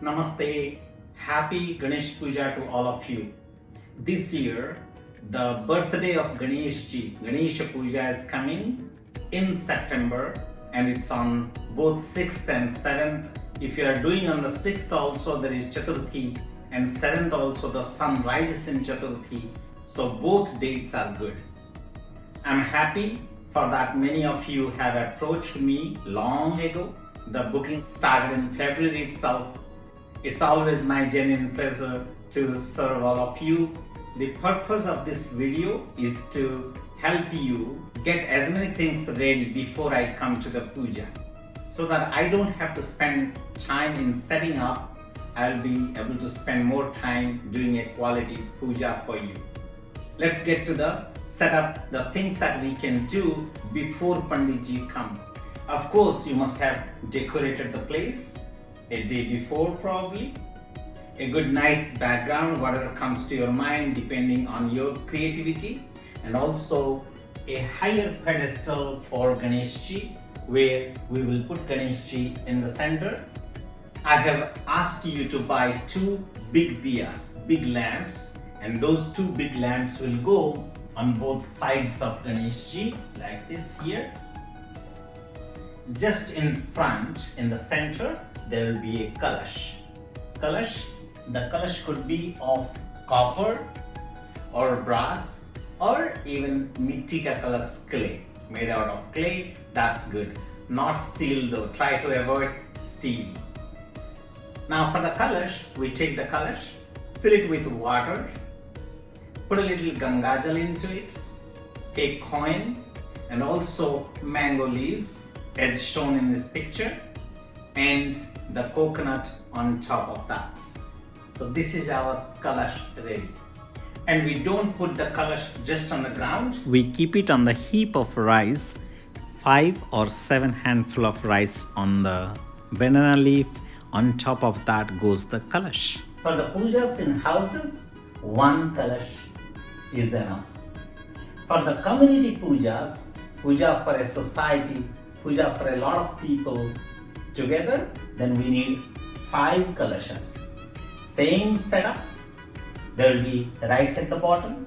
Namaste, happy Ganeshapuja to all of you. This year, the birthday of Ganeshji, Ganeshapuja is coming in September and it's on both 6th and 7th. If you are doing on the 6th also, there is Chaturthi, and 7th also the sun rises in Chaturthi. So both dates are good. I'm happy for that many of you have approached me long ago. The booking started in February itself. It's always my genuine pleasure to serve all of you. The purpose of this video is to help you get as many things ready before I come to the puja, so that I don't have to spend time in setting up. I'll be able to spend more time doing a quality puja for you. Let's get to the setup, the things that we can do before Panditji comes. Of course, you must have decorated the place a day before, probably. A good nice background, whatever comes to your mind depending on your creativity, and also a higher pedestal for Ganeshji where we will put Ganeshji in the center. I have asked you to buy 2 big diyas, big lamps, and those 2 big lamps will go on both sides of Ganeshji like this here. Just in front, in the center, there will be a kalash. The kalash could be of copper or brass or even mitti ka kalash, clay, made out of clay. That's good. Not steel though. Try to avoid steel. Now for the kalash, we take the kalash, fill it with water, put a little Gangajal into it, a coin, and also mango leaves as shown in this picture, and the coconut on top of that. So this is our kalash ready. And we don't put the kalash just on the ground. We keep it on the heap of rice, 5 or 7 handful of rice on the banana leaf. On top of that goes the kalash. For the pujas in houses, 1 kalash is enough. For the community pujas, puja for a society, puja for a lot of people together, then we need 5 kalashas. Same setup. There will be rice at the bottom.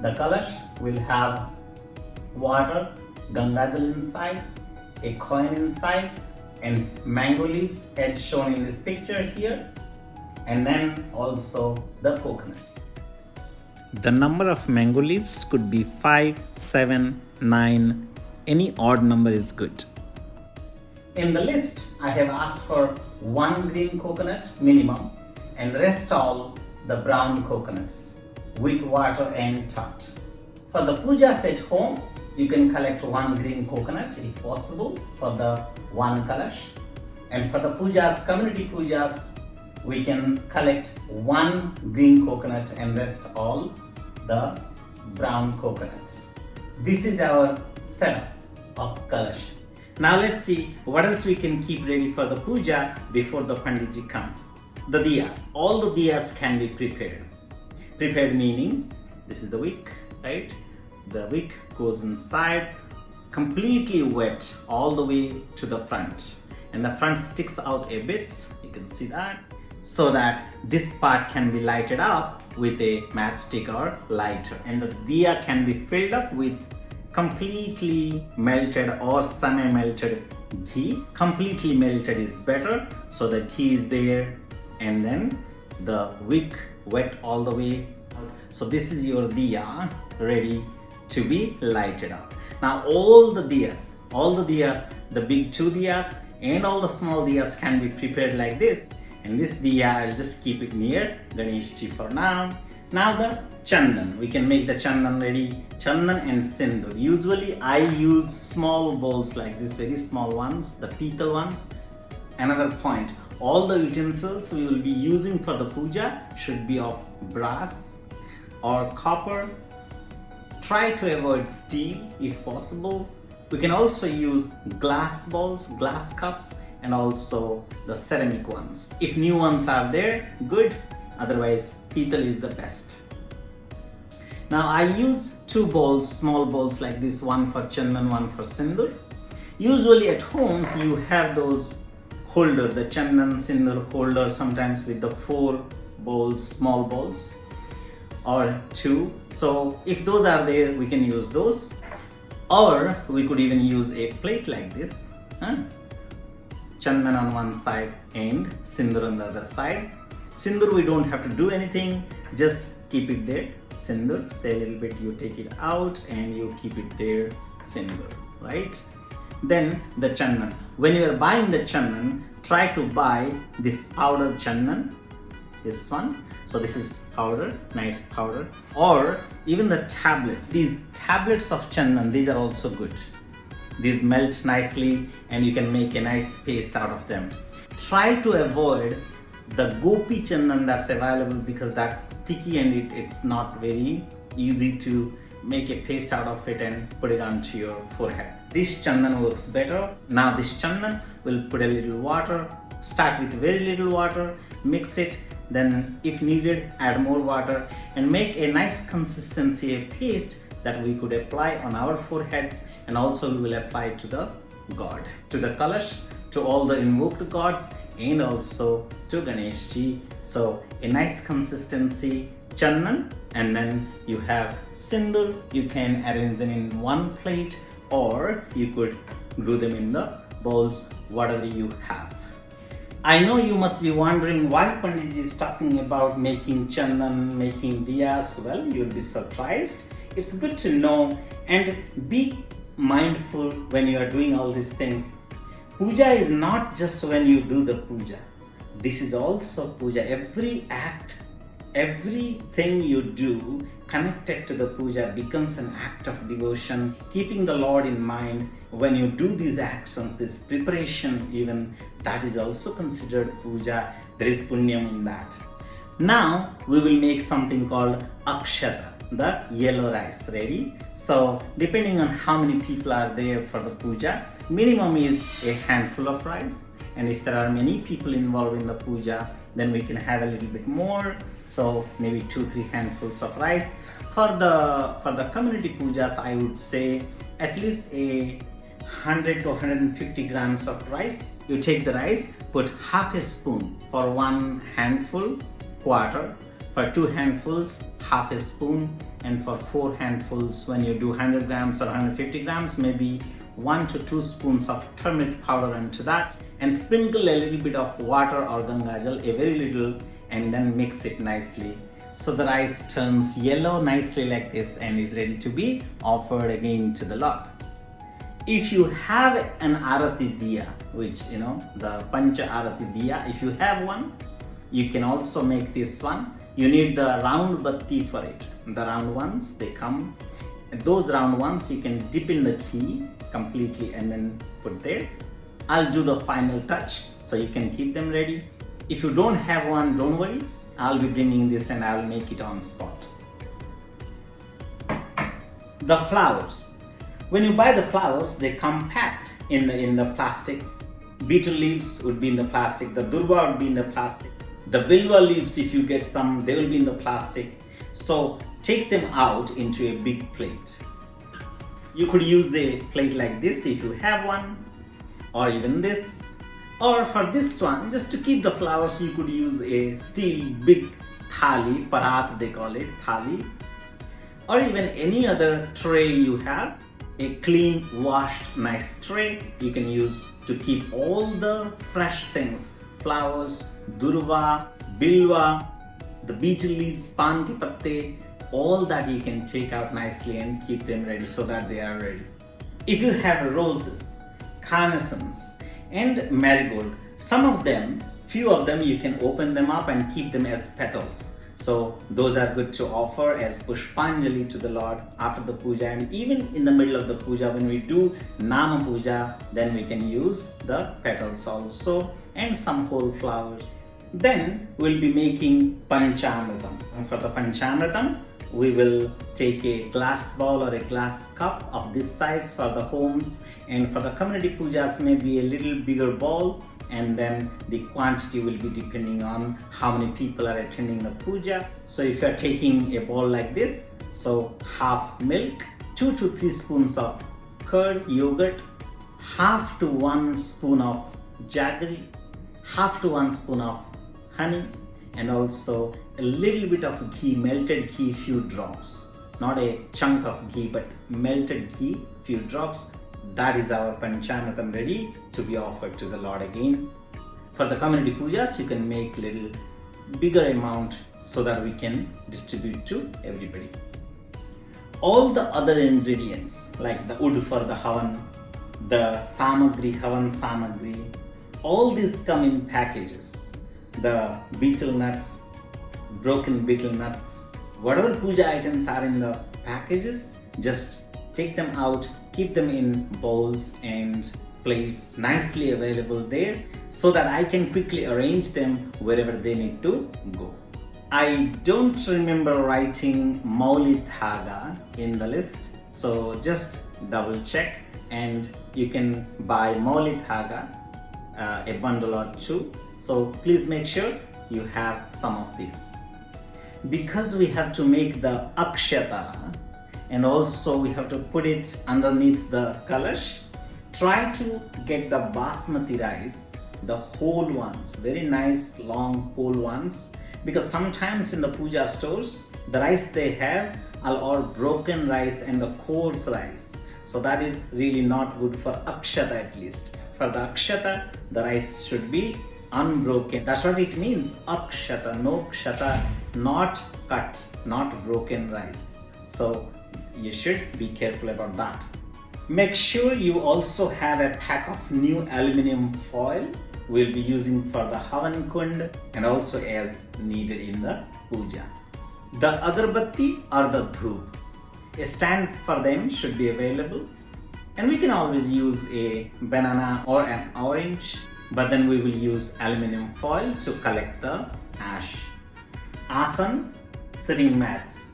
The kalash will have water, Gangajal inside, a coin inside, and mango leaves as shown in this picture here, and then also the coconuts. The number of mango leaves could be 5, 7, 9, any odd number is good. In the list, I have asked for 1 green coconut minimum and rest all the brown coconuts with water and tot. For the pujas at home, you can collect 1 green coconut if possible for the 1 kalash. And for the pujas, community pujas, we can collect 1 green coconut and rest all the brown coconuts. This is our setup of kalash. Now let's see what else we can keep ready for the puja before the Panditji comes. The diyas. All the diyas can be prepared. Prepared meaning, this is the wick, right? The wick goes inside, completely wet all the way to the front. And the front sticks out a bit, you can see that, so that this part can be lighted up with a matchstick or lighter. And the diya can be filled up with completely melted or semi-melted ghee. Completely melted is better, so the ghee is there and then the wick wet all the way. So this is your diya ready to be lighted up. Now all the diyas, the big 2 diyas and all the small diyas can be prepared like this. And this diya, I'll just keep it near Ganeshji for now. Now the chandan, we can make the chandan ready. Chandan and sindoor. Usually I use small bowls like this, very small ones, the pital ones. Another point, all the utensils we will be using for the puja should be of brass or copper. Try to avoid steel if possible. We can also use glass bowls, glass cups, and also the ceramic ones. If new ones are there, good. Otherwise, pital is the best. Now I use 2 bowls, small bowls like this, one for chandan, one for sindoor. Usually at homes you have those holder, the chandan sindur holder, sometimes with the 4 bowls, small bowls or 2. So if those are there, we can use those, or we could even use a plate like this, chandan on one side and sindur on the other side. Sindur, we don't have to do anything, just keep it there. Sindur, say a little bit, you take it out and you keep it there, sindur, right? Then the chandan. When you are buying the chandan, try to buy this powder chandan, this one. So this is powder, nice powder, or even the tablets. These tablets of chandan, these are also good. These melt nicely and you can make a nice paste out of them. Try to avoid the gopi chandan that's available, because that's sticky and it's not very easy to make a paste out of it and put it onto your forehead. This chandan works better. Now this chandan, we'll put a little water, start with very little water, mix it, then if needed add more water and make a nice consistency, a paste that we could apply on our foreheads, and also we will apply to the god, to the kalash, to all the invoked gods, and also to Ganesh ji. So a nice consistency chandan, and then you have sindur. You can arrange them in one plate, or you could glue them in the bowls, whatever you have. I know you must be wondering why Panditji is talking about making chandan, making diyas. Well, you'll be surprised. It's good to know, and be mindful when you are doing all these things. Puja is not just when you do the puja. This is also puja. Every act, everything you do connected to the puja becomes an act of devotion, keeping the Lord in mind. When you do these actions, this preparation even, that is also considered puja. There is punyam in that. Now we will make something called akshata, the yellow rice. Ready? So depending on how many people are there for the puja, minimum is a handful of rice, and if there are many people involved in the puja, then we can have a little bit more, so maybe 2-3 handfuls of rice. For the community pujas, I would say at least a 100 to 150 grams of rice. You take the rice, put half a spoon for 1 handful, quarter. For 2 handfuls, half a spoon, and for 4 handfuls, when you do 100 grams or 150 grams, maybe 1 to 2 spoons of turmeric powder into that, and sprinkle a little bit of water or gangajal, a very little, and then mix it nicely. So the rice turns yellow nicely like this and is ready to be offered again to the Lord. If you have an arati diya, which the pancha arati diya, if you have one, you can also make this one. You need the round batti for it. The round ones, they come. Those round ones you can dip in the ghee completely and then put there. I'll do the final touch, so you can keep them ready. If you don't have one, don't worry. I'll be bringing this and I'll make it on spot. The flowers. When you buy the flowers, they come packed in the plastics. Beetle leaves would be in the plastic. The durva would be in the plastic. The bilwa leaves, if you get some, they will be in the plastic. So take them out into a big plate. You could use a plate like this if you have one, or even this. Or for this one, just to keep the flowers, you could use a steel big thali, parat they call it, thali. Or even any other tray you have, a clean, washed, nice tray you can use to keep all the fresh things, flowers, durva, bilwa, the beetle leaves, pan ke patte, all that you can take out nicely and keep them ready so that they are ready. If you have roses, carnations, and marigold, some of them, few of them, you can open them up and keep them as petals. So those are good to offer as pushpanjali to the Lord after the puja, and even in the middle of the puja when we do Nama Puja, then we can use the petals also and some whole flowers. Then we'll be making Panchamritam. And for the Panchamritam, we will take a glass bowl or a glass cup of this size for the homes, and for the community pujas maybe a little bigger bowl, and then the quantity will be depending on how many people are attending the puja. So if you are taking a bowl like this, so half milk, 2 to 3 spoons of curd, yogurt, half to 1 spoon of jaggery, half to 1 spoon of honey, and also a little bit of ghee, melted ghee, few drops. Not a chunk of ghee, but melted ghee, few drops. That is our Panchamatam ready to be offered to the Lord again. For the community pujas, you can make little bigger amount so that we can distribute to everybody. All the other ingredients like the wood for the havan, the samagri, havan samagri, all these come in packages. The betel nuts, broken betel nuts, whatever puja items are in the packages, just take them out, keep them in bowls and plates nicely available there so that I can quickly arrange them wherever they need to go. I don't remember writing Mauli Dhaga in the list, so just double check, and you can buy Mauli Dhaga, a bundle or two. So please make sure you have some of these. Because we have to make the akshata and also we have to put it underneath the kalash, try to get the basmati rice, the whole ones, very nice long whole ones, because sometimes in the puja stores the rice they have are all broken rice and the coarse rice, so that is really not good for akshata. At least for the akshata the rice should be unbroken. That's what it means, akshata, no kshata, not cut, not broken rice. So you should be careful about that. Make sure you also have a pack of new aluminum foil we'll be using for the havan kund and also as needed in the puja. The agarbatti or the dhoop, a stand for them should be available, and we can always use a banana or an orange, but then we will use aluminum foil to collect the ash. Asan, sitting mats.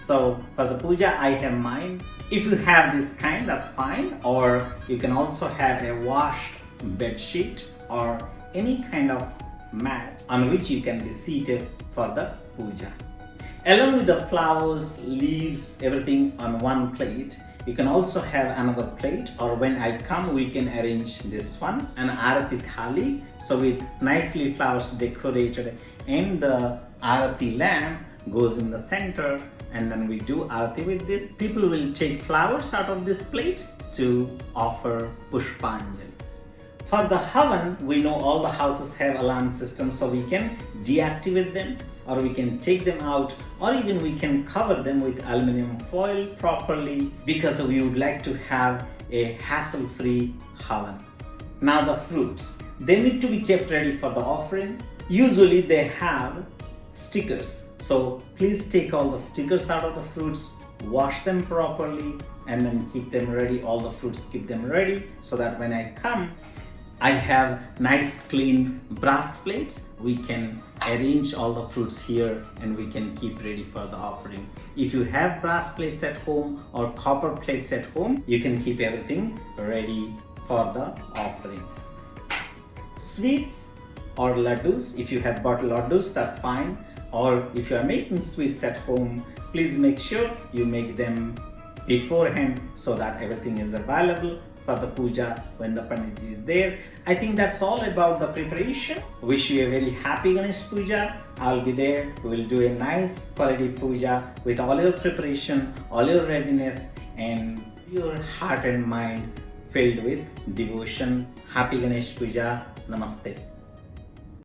So for the puja I have mine. If you have this kind, that's fine, or you can also have a washed bed sheet or any kind of mat on which you can be seated for the puja. Along with the flowers, leaves, everything on one plate, you can also have another plate, or when I come we can arrange this one, an arati thali, so with nicely flowers decorated, and the arati lamp goes in the center, and then we do arati with this. People will take flowers out of this plate to offer pushpanjali. For the havan, we know all the houses have alarm systems, so we can deactivate them, or we can take them out, or even we can cover them with aluminum foil properly, because we would like to have a hassle-free havan. Now the fruits, they need to be kept ready for the offering. Usually they have stickers, so please take all the stickers out of the fruits, wash them properly, and then keep them ready. All the fruits, keep them ready so that when I come, I have nice clean brass plates. We can arrange all the fruits here and we can keep ready for the offering. If you have brass plates at home or copper plates at home, you can keep everything ready for the offering. Sweets or laddus, if you have bought laddus, that's fine. Or if you are making sweets at home, please make sure you make them beforehand so that everything is available for the puja when the Panditji is there. I think that's all about the preparation. Wish you a very happy Ganesh Puja. I'll be there. We will do a nice quality puja with all your preparation, all your readiness, and your heart and mind filled with devotion. Happy Ganesh Puja. Namaste.